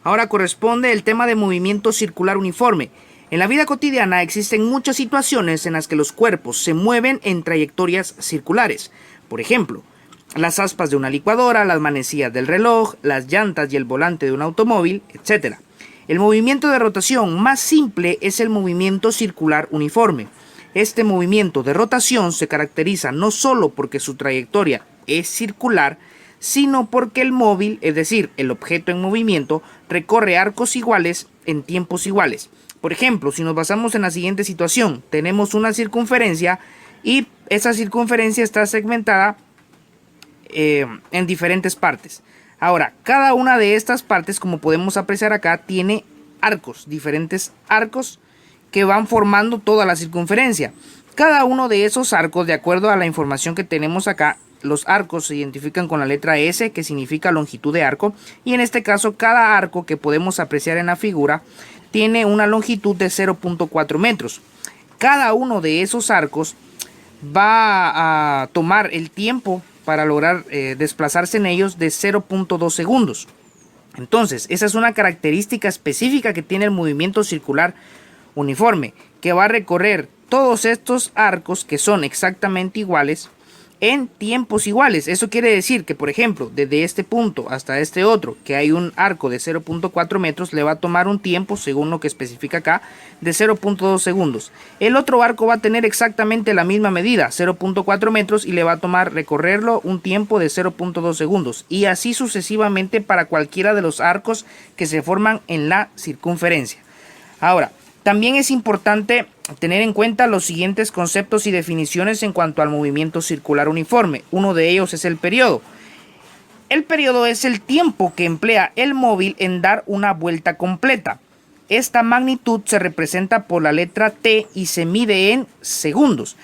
Ahora corresponde el tema de movimiento circular uniforme. En la vida cotidiana existen muchas situaciones en las que los cuerpos se mueven en trayectorias circulares. Por ejemplo, las aspas de una licuadora, las manecillas del reloj, las llantas y el volante de un automóvil, etc. El movimiento de rotación más simple es el movimiento circular uniforme. Este movimiento de rotación se caracteriza no solo porque su trayectoria es circular, sino porque el móvil, es decir, el objeto en movimiento, recorre arcos iguales en tiempos iguales. Por ejemplo, si nos basamos en la siguiente situación, tenemos una circunferencia y esa circunferencia está segmentada en diferentes partes. Ahora, cada una de estas partes, como podemos apreciar acá, tiene arcos, diferentes arcos que van formando toda la circunferencia. Cada uno de esos arcos, de acuerdo a la información que tenemos acá, los arcos se identifican con la letra S, que significa longitud de arco, y en este caso cada arco que podemos apreciar en la figura tiene una longitud de 0.4 metros. Cada uno de esos arcos va a tomar el tiempo para lograr desplazarse en ellos de 0.2 segundos. Entonces, esa es una característica específica que tiene el movimiento circular uniforme, que va a recorrer todos estos arcos que son exactamente iguales en tiempos iguales. Eso quiere decir que, por ejemplo, desde este punto hasta este otro, que hay un arco de 0.4 metros, le va a tomar un tiempo, según lo que especifica acá, de 0.2 segundos. El otro arco va a tener exactamente la misma medida, 0.4 metros, y le va a tomar recorrerlo un tiempo de 0.2 segundos. Y así sucesivamente para cualquiera de los arcos que se forman en la circunferencia. Ahora, también es importante tener en cuenta los siguientes conceptos y definiciones en cuanto al movimiento circular uniforme. Uno de ellos es el periodo. El periodo es el tiempo que emplea el móvil en dar una vuelta completa. Esta magnitud se representa por la letra T y se mide en segundos.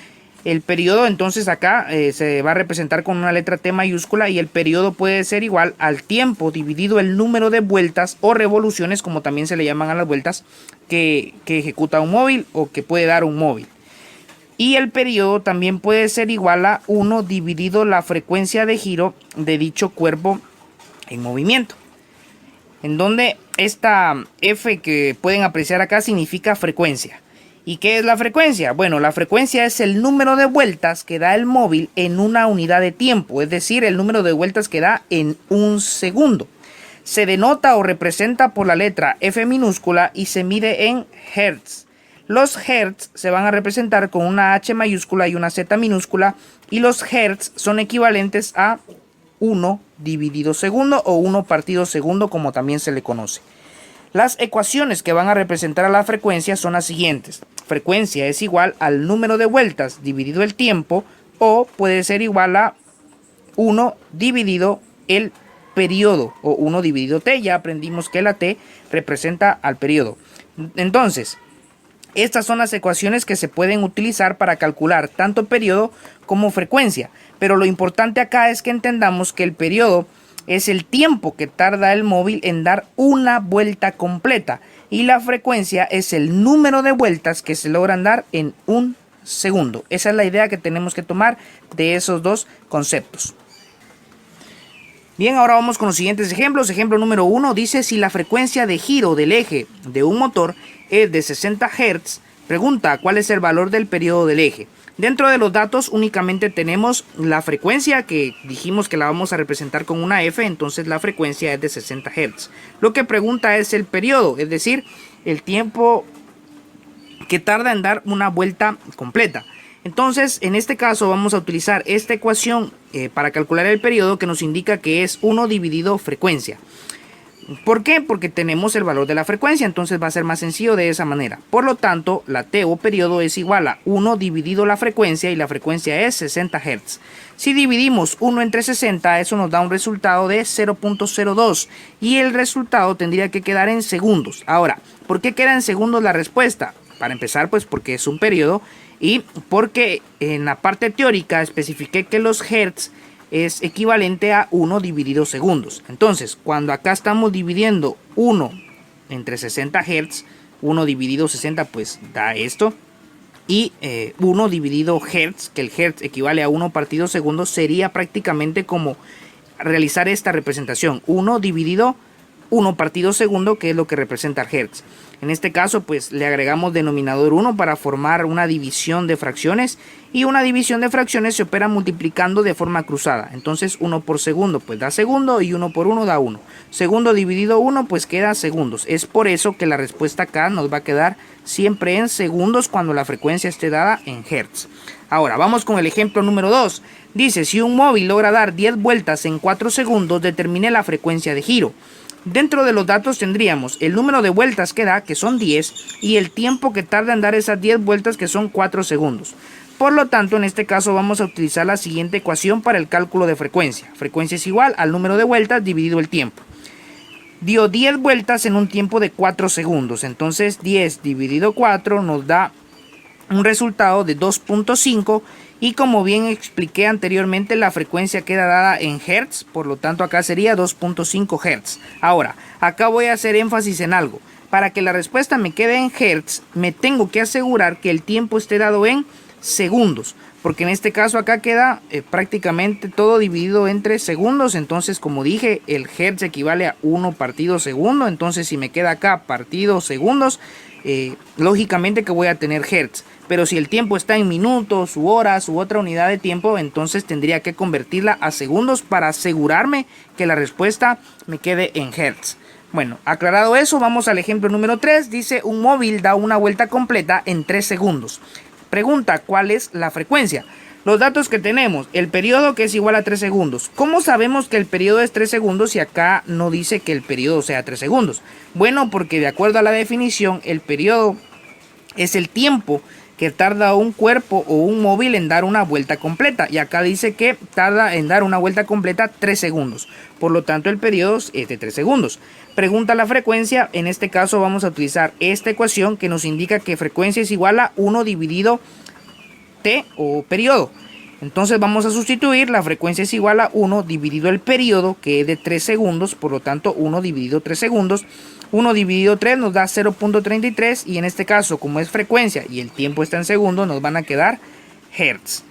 El periodo entonces acá se va a representar con una letra T mayúscula, y el periodo puede ser igual al tiempo dividido el número de vueltas o revoluciones, como también se le llaman a las vueltas, que ejecuta un móvil o que puede dar un móvil. Y el periodo también puede ser igual a 1 dividido la frecuencia de giro de dicho cuerpo en movimiento, en donde esta F que pueden apreciar acá significa frecuencia. ¿Y qué es la frecuencia? Bueno, la frecuencia es el número de vueltas que da el móvil en una unidad de tiempo, es decir, el número de vueltas que da en un segundo. Se denota o representa por la letra F minúscula y se mide en hertz. Los hertz se van a representar con una H mayúscula y una Z minúscula, y los hertz son equivalentes a 1 dividido segundo o 1 partido segundo, como también se le conoce. Las ecuaciones que van a representar a la frecuencia son las siguientes. Frecuencia es igual al número de vueltas dividido el tiempo, o puede ser igual a 1 dividido el periodo, o 1 dividido T. Ya aprendimos que la T representa al periodo. Entonces, estas son las ecuaciones que se pueden utilizar para calcular tanto periodo como frecuencia. Pero lo importante acá es que entendamos que el periodo es el tiempo que tarda el móvil en dar una vuelta completa, y la frecuencia es el número de vueltas que se logran dar en un segundo. Esa es la idea que tenemos que tomar de esos dos conceptos. Bien, ahora vamos con los siguientes ejemplos. Ejemplo número 1 dice: si la frecuencia de giro del eje de un motor es de 60 Hz, pregunta cuál es el valor del periodo del eje. Dentro de los datos únicamente tenemos la frecuencia, que dijimos que la vamos a representar con una F, entonces la frecuencia es de 60 Hz. Lo que pregunta es el periodo, es decir, el tiempo que tarda en dar una vuelta completa. Entonces, en este caso vamos a utilizar esta ecuación para calcular el periodo, que nos indica que es 1 dividido frecuencia. ¿Por qué? Porque tenemos el valor de la frecuencia, entonces va a ser más sencillo de esa manera. Por lo tanto, la T o periodo es igual a 1 dividido la frecuencia, y la frecuencia es 60 Hz. Si dividimos 1 entre 60, eso nos da un resultado de 0.02, y el resultado tendría que quedar en segundos. Ahora, ¿por qué queda en segundos la respuesta? Para empezar, pues porque es un periodo, y porque en la parte teórica especifiqué que los hertz es equivalente a 1 dividido segundos. Entonces, cuando acá estamos dividiendo 1 entre 60 Hz, 1 dividido 60 pues da esto. Y 1 dividido Hz, que el Hz equivale a 1 partido segundo, sería prácticamente como realizar esta representación. 1 dividido 1 partido segundo, que es lo que representa el hertz. En este caso, pues le agregamos denominador 1 para formar una división de fracciones, y una división de fracciones se opera multiplicando de forma cruzada. Entonces 1 por segundo pues da segundo, y 1 por 1 da 1. Segundo dividido 1 pues queda segundos. Es por eso que la respuesta acá nos va a quedar siempre en segundos cuando la frecuencia esté dada en hertz. Ahora vamos con el ejemplo número 2. Dice, si un móvil logra dar 10 vueltas en 4 segundos, determine la frecuencia de giro. Dentro de los datos tendríamos el número de vueltas que da, que son 10, y el tiempo que tarda en dar esas 10 vueltas, que son 4 segundos. Por lo tanto, en este caso vamos a utilizar la siguiente ecuación para el cálculo de frecuencia. Frecuencia es igual al número de vueltas dividido el tiempo. Dio 10 vueltas en un tiempo de 4 segundos. Entonces 10 dividido 4 nos da un resultado de 2.5. Y como bien expliqué anteriormente, la frecuencia queda dada en hertz, por lo tanto acá sería 2.5 hertz. Ahora, acá voy a hacer énfasis en algo. Para que la respuesta me quede en hertz, me tengo que asegurar que el tiempo esté dado en segundos, porque en este caso acá queda prácticamente todo dividido entre segundos. Entonces, como dije, el hertz equivale a 1 partido segundo. Entonces, si me queda acá partido segundos, lógicamente que voy a tener hertz. Pero si el tiempo está en minutos u horas u otra unidad de tiempo, entonces tendría que convertirla a segundos para asegurarme que la respuesta me quede en hertz. Bueno, aclarado eso, vamos al ejemplo número 3. Dice, un móvil da una vuelta completa en 3 segundos. Pregunta, ¿cuál es la frecuencia? Los datos que tenemos, el periodo, que es igual a 3 segundos. ¿Cómo sabemos que el periodo es 3 segundos si acá no dice que el periodo sea 3 segundos? Bueno, porque de acuerdo a la definición, el periodo es el tiempo que tarda un cuerpo o un móvil en dar una vuelta completa. Y acá dice que tarda en dar una vuelta completa 3 segundos. Por lo tanto, el periodo es de 3 segundos. Pregunta la frecuencia. En este caso vamos a utilizar esta ecuación que nos indica que frecuencia es igual a 1 dividido t o periodo. Entonces vamos a sustituir, la frecuencia es igual a 1 dividido el periodo, que es de 3 segundos, por lo tanto 1 dividido 3 segundos. 1 dividido 3 nos da 0.33, y en este caso, como es frecuencia y el tiempo está en segundos, nos van a quedar hertz.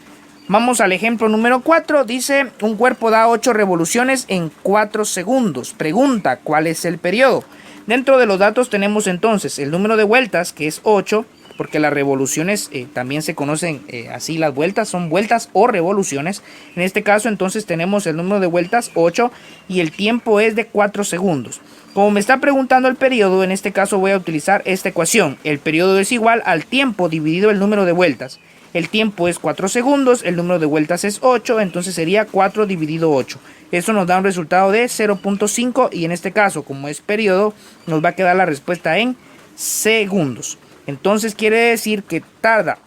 Vamos al ejemplo número 4. Dice, un cuerpo da 8 revoluciones en 4 segundos. Pregunta, ¿cuál es el periodo? Dentro de los datos tenemos entonces el número de vueltas, que es 8, porque las revoluciones también se conocen así, las vueltas son vueltas o revoluciones. En este caso entonces tenemos el número de vueltas 8 y el tiempo es de 4 segundos. Como me está preguntando el periodo, en este caso voy a utilizar esta ecuación. El periodo es igual al tiempo dividido el número de vueltas. El tiempo es 4 segundos, el número de vueltas es 8, entonces sería 4 dividido 8. Eso nos da un resultado de 0.5, y en este caso, como es periodo, nos va a quedar la respuesta en segundos. Entonces quiere decir que tarda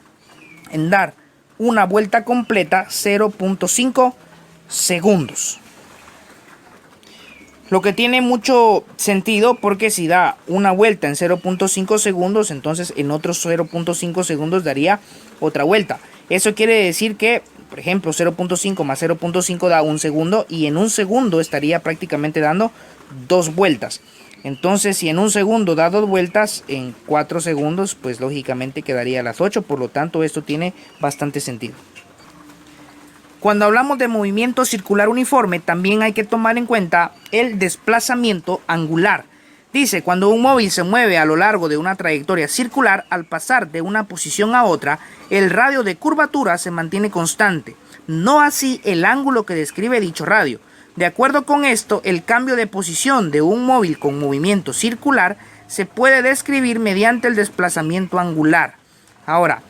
en dar una vuelta completa 0.5 segundos. Lo que tiene mucho sentido, porque si da una vuelta en 0.5 segundos, entonces en otros 0.5 segundos daría otra vuelta. Eso quiere decir que, por ejemplo, 0.5 más 0.5 da 1 segundo, y en un segundo estaría prácticamente dando 2 vueltas. Entonces, si en un segundo da 2 vueltas, en 4 segundos, pues lógicamente quedaría a las 8. Por lo tanto, esto tiene bastante sentido. Cuando hablamos de movimiento circular uniforme, también hay que tomar en cuenta el desplazamiento angular. Dice, cuando un móvil se mueve a lo largo de una trayectoria circular, al pasar de una posición a otra, el radio de curvatura se mantiene constante, no así el ángulo que describe dicho radio. De acuerdo con esto, el cambio de posición de un móvil con movimiento circular se puede describir mediante el desplazamiento angular. Ahora,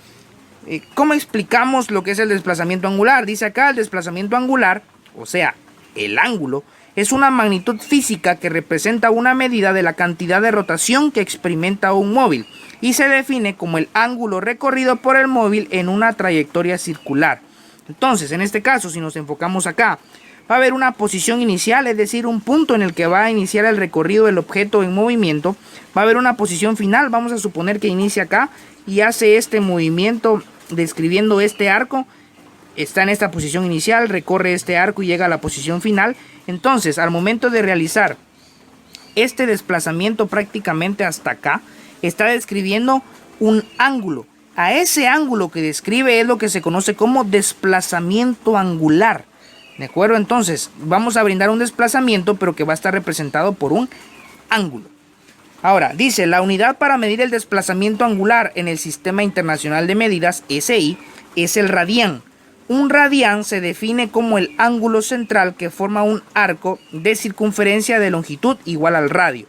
¿cómo explicamos lo que es el desplazamiento angular? Dice acá, el desplazamiento angular, o sea, el ángulo, es una magnitud física que representa una medida de la cantidad de rotación que experimenta un móvil, y se define como el ángulo recorrido por el móvil en una trayectoria circular. Entonces, en este caso, si nos enfocamos acá, va a haber una posición inicial, es decir, un punto en el que va a iniciar el recorrido del objeto en movimiento. Va a haber una posición final, vamos a suponer que inicia acá y hace este movimiento describiendo este arco. Está en esta posición inicial, recorre este arco y llega a la posición final. Entonces, al momento de realizar este desplazamiento prácticamente hasta acá, está describiendo un ángulo. A ese ángulo que describe es lo que se conoce como desplazamiento angular. ¿De acuerdo? Entonces, vamos a brindar un desplazamiento, pero que va a estar representado por un ángulo. Ahora, dice, la unidad para medir el desplazamiento angular en el Sistema Internacional de Medidas, SI, es el radián. Un radián se define como el ángulo central que forma un arco de circunferencia de longitud igual al radio.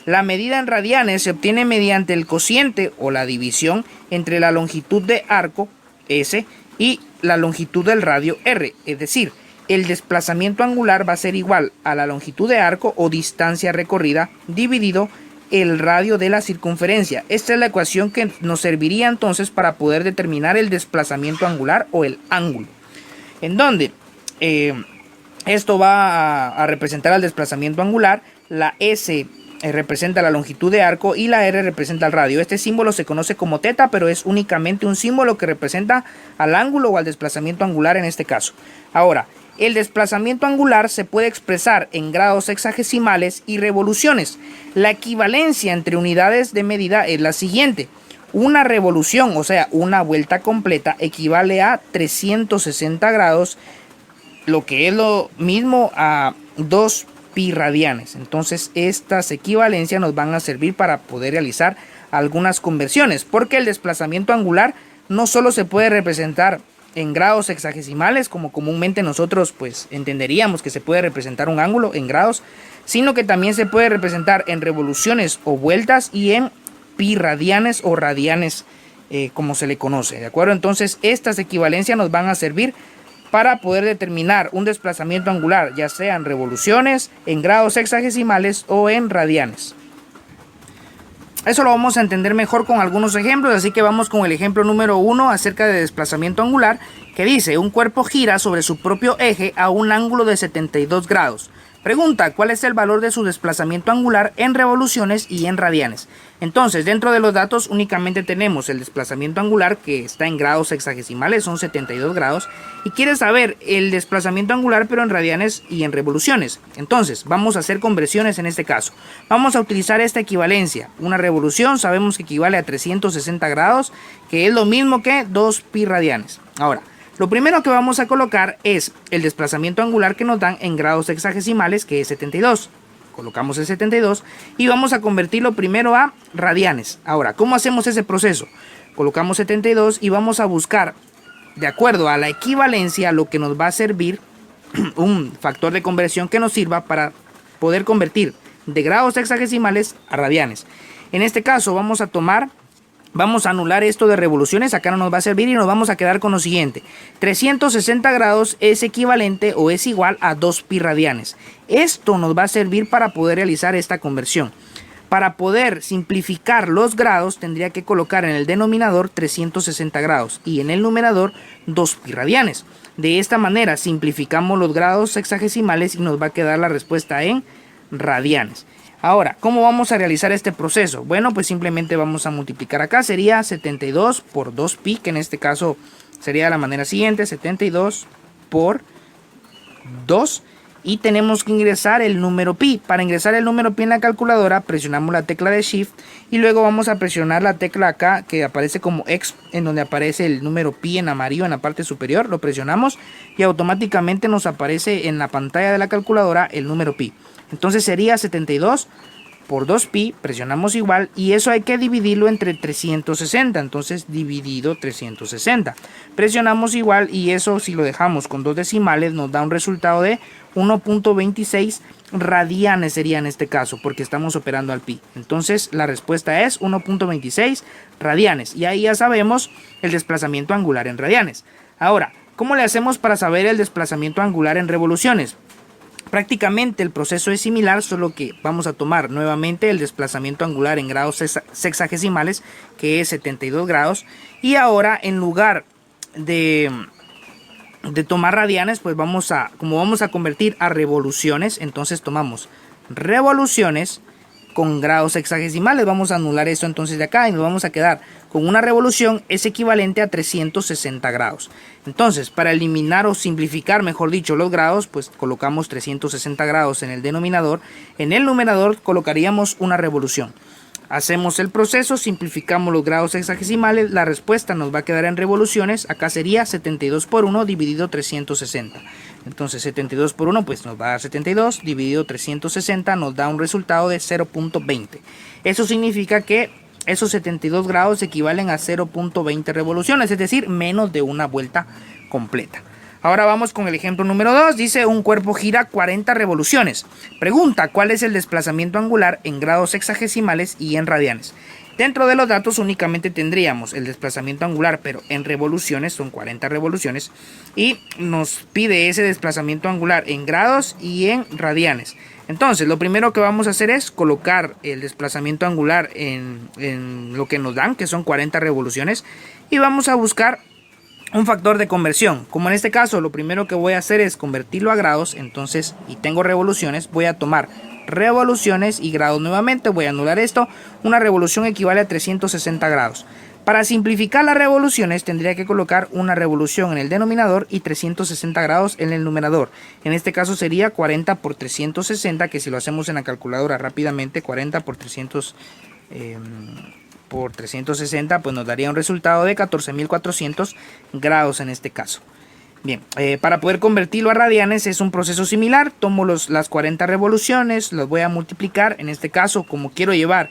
La medida en radianes se obtiene mediante el cociente o la división entre la longitud de arco, S, y la longitud del radio, R. Es decir, el desplazamiento angular va a ser igual a la longitud de arco o distancia recorrida dividido el radio de la circunferencia. Esta es la ecuación que nos serviría entonces para poder determinar el desplazamiento angular o el ángulo. En donde esto va a representar el desplazamiento angular, la S representa la longitud de arco y la R representa el radio. Este símbolo se conoce como teta, pero es únicamente un símbolo que representa al ángulo o al desplazamiento angular en este caso. Ahora, el desplazamiento angular se puede expresar en grados sexagesimales y revoluciones. La equivalencia entre unidades de medida es la siguiente. Una revolución, o sea, una vuelta completa, equivale a 360 grados, lo que es lo mismo a 2 pi radianes. Entonces, estas equivalencias nos van a servir para poder realizar algunas conversiones, porque el desplazamiento angular no solo se puede representar en grados sexagesimales, como comúnmente nosotros pues entenderíamos que se puede representar un ángulo en grados, sino que también se puede representar en revoluciones o vueltas y en pi radianes o radianes, como se le conoce, ¿de acuerdo? Entonces estas equivalencias nos van a servir para poder determinar un desplazamiento angular, ya sea en revoluciones, en grados sexagesimales o en radianes. Eso lo vamos a entender mejor con algunos ejemplos, así que vamos con el ejemplo número 1 acerca de desplazamiento angular, que dice, un cuerpo gira sobre su propio eje a un ángulo de 72 grados. Pregunta, ¿cuál es el valor de su desplazamiento angular en revoluciones y en radianes? Entonces, dentro de los datos únicamente tenemos el desplazamiento angular, que está en grados sexagesimales, son 72 grados, y quiere saber el desplazamiento angular pero en radianes y en revoluciones. Entonces, vamos a hacer conversiones en este caso. Vamos a utilizar esta equivalencia. Una revolución sabemos que equivale a 360 grados, que es lo mismo que 2 pi radianes. Ahora, lo primero que vamos a colocar es el desplazamiento angular que nos dan en grados sexagesimales, que es 72. Colocamos el 72 y vamos a convertirlo primero a radianes. Ahora, ¿cómo hacemos ese proceso? Colocamos 72 y vamos a buscar, de acuerdo a la equivalencia, lo que nos va a servir un factor de conversión que nos sirva para poder convertir de grados sexagesimales a radianes. En este caso vamos a anular esto de revoluciones, acá no nos va a servir y nos vamos a quedar con lo siguiente. 360 grados es equivalente o es igual a 2 pi radianes. Esto nos va a servir para poder realizar esta conversión. Para poder simplificar los grados tendría que colocar en el denominador 360 grados y en el numerador 2 pi radianes. De esta manera simplificamos los grados sexagesimales y nos va a quedar la respuesta en radianes. Ahora, ¿cómo vamos a realizar este proceso? Bueno, pues simplemente vamos a multiplicar acá, sería 72 por 2 pi, que en este caso sería de la manera siguiente, 72 por 2, y tenemos que ingresar el número pi. Para ingresar el número pi en la calculadora, presionamos la tecla de Shift, y luego vamos a presionar la tecla acá, que aparece como X, en donde aparece el número pi en amarillo en la parte superior, lo presionamos, y automáticamente nos aparece en la pantalla de la calculadora el número pi. Entonces sería 72 por 2 pi, presionamos igual y eso hay que dividirlo entre 360, entonces dividido 360. Presionamos igual y eso si lo dejamos con dos decimales nos da un resultado de 1.26 radianes sería en este caso porque estamos operando al pi. Entonces la respuesta es 1.26 radianes y ahí ya sabemos el desplazamiento angular en radianes. Ahora, ¿cómo le hacemos para saber el desplazamiento angular en revoluciones? Prácticamente el proceso es similar, solo que vamos a tomar nuevamente el desplazamiento angular en grados sexagesimales, que es 72 grados. Y ahora en lugar de tomar radianes, pues como vamos a convertir a revoluciones, entonces tomamos revoluciones con grados sexagesimales. Vamos a anular esto entonces de acá y nos vamos a quedar con una revolución es equivalente a 360 grados. Entonces, para eliminar o simplificar, mejor dicho, los grados, pues colocamos 360 grados en el denominador. En el numerador colocaríamos una revolución. Hacemos el proceso, simplificamos los grados hexagesimales, la respuesta nos va a quedar en revoluciones. Acá sería 72 por 1 dividido 360. Entonces 72 por 1 pues nos va a dar 72, dividido 360 nos da un resultado de 0.20. Eso significa que esos 72 grados equivalen a 0.20 revoluciones, es decir, menos de una vuelta completa. Ahora vamos con el ejemplo número 2. Dice: un cuerpo gira 40 revoluciones. Pregunta: ¿cuál es el desplazamiento angular en grados hexagesimales y en radianes? Dentro de los datos únicamente tendríamos el desplazamiento angular, pero en revoluciones, son 40 revoluciones, y nos pide ese desplazamiento angular en grados y en radianes. Entonces, lo primero que vamos a hacer es colocar el desplazamiento angular en lo que nos dan, que son 40 revoluciones, y vamos a buscar un factor de conversión. Como en este caso, lo primero que voy a hacer es convertirlo a grados, entonces, y tengo revoluciones, voy a tomar revoluciones y grados nuevamente, voy a anular esto. Una revolución equivale a 360 grados. Para simplificar las revoluciones tendría que colocar una revolución en el denominador y 360 grados en el numerador. En este caso sería 40 por 360, que si lo hacemos en la calculadora rápidamente, 40 por 360 pues nos daría un resultado de 14.400 grados en este caso. Bien, para poder convertirlo a radianes es un proceso similar. Tomo las 40 revoluciones, los voy a multiplicar. En este caso, como quiero llevar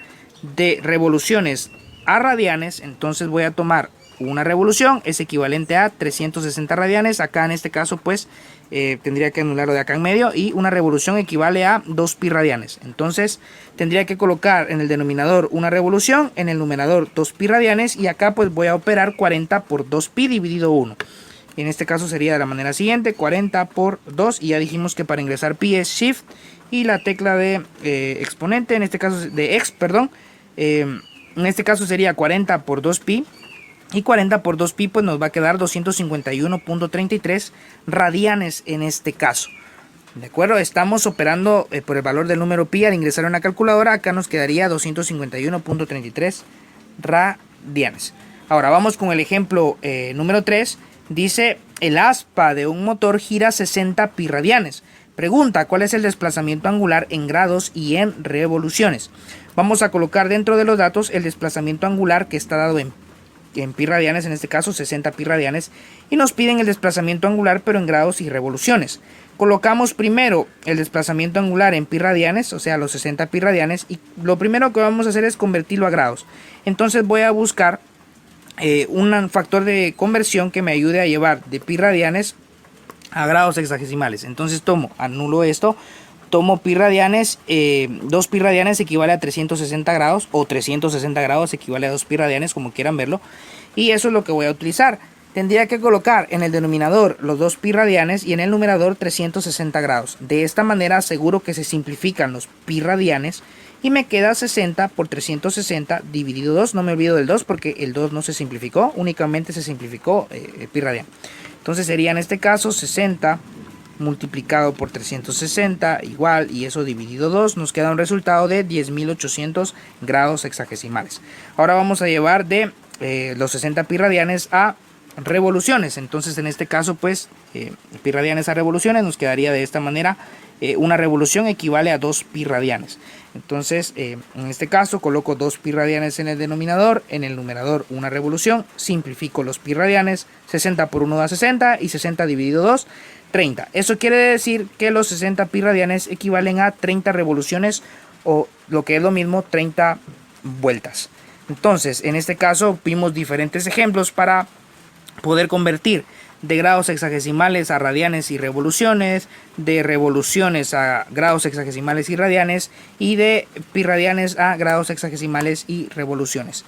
de revoluciones a radianes, entonces voy a tomar una revolución, es equivalente a 360 radianes. Acá en este caso pues tendría que anularlo de acá en medio, y una revolución equivale a 2 pi radianes. Entonces tendría que colocar en el denominador una revolución, en el numerador 2 pi radianes, y acá pues voy a operar 40 por 2 pi dividido 1. En este caso sería de la manera siguiente: 40 por 2, y ya dijimos que para ingresar pi es shift y la tecla de exponente, en este caso de x, perdón. En este caso sería 40 por 2 pi, y 40 por 2 pi pues nos va a quedar 251.33 radianes en este caso. De acuerdo, estamos operando por el valor del número pi al ingresar a una calculadora. Acá nos quedaría 251.33 radianes. Ahora vamos con el ejemplo número 3. Dice: el aspa de un motor gira 60 pi radianes. Pregunta: ¿cuál es el desplazamiento angular en grados y en revoluciones? Vamos a colocar dentro de los datos el desplazamiento angular que está dado en pi radianes, en este caso 60 pi radianes, y nos piden el desplazamiento angular pero en grados y revoluciones. Colocamos primero el desplazamiento angular en pi radianes, o sea los 60 pi radianes, y lo primero que vamos a hacer es convertirlo a grados. Entonces voy a buscar un factor de conversión que me ayude a llevar de pi radianes a grados hexagesimales. Entonces anulo esto, tomo pi radianes, 2 pi radianes equivale a 360 grados, o 360 grados equivale a 2 pi radianes, como quieran verlo, y eso es lo que voy a utilizar. Tendría que colocar en el denominador los 2 pi radianes y en el numerador 360 grados. De esta manera aseguro que se simplifican los pi radianes y me queda 60 por 360 dividido 2. No me olvido del 2 porque el 2 no se simplificó, únicamente se simplificó pi radian. Entonces sería en este caso 60 multiplicado por 360 igual, y eso dividido 2, nos queda un resultado de 10.800 grados hexagesimales. Ahora vamos a llevar de los 60 pi radianes a revoluciones. Entonces en este caso pues pi radianes a revoluciones nos quedaría de esta manera: una revolución equivale a 2 pi radianes. Entonces en este caso coloco 2 pi radianes en el denominador, en el numerador una revolución, simplifico los pi radianes, 60 por 1 da 60 y 60 dividido 2 30. Eso quiere decir que los 60 pi radianes equivalen a 30 revoluciones, o lo que es lo mismo, 30 vueltas. Entonces en este caso vimos diferentes ejemplos para poder convertir de grados hexagesimales a radianes y revoluciones, de revoluciones a grados hexagesimales y radianes, y de pi radianes a grados hexagesimales y revoluciones.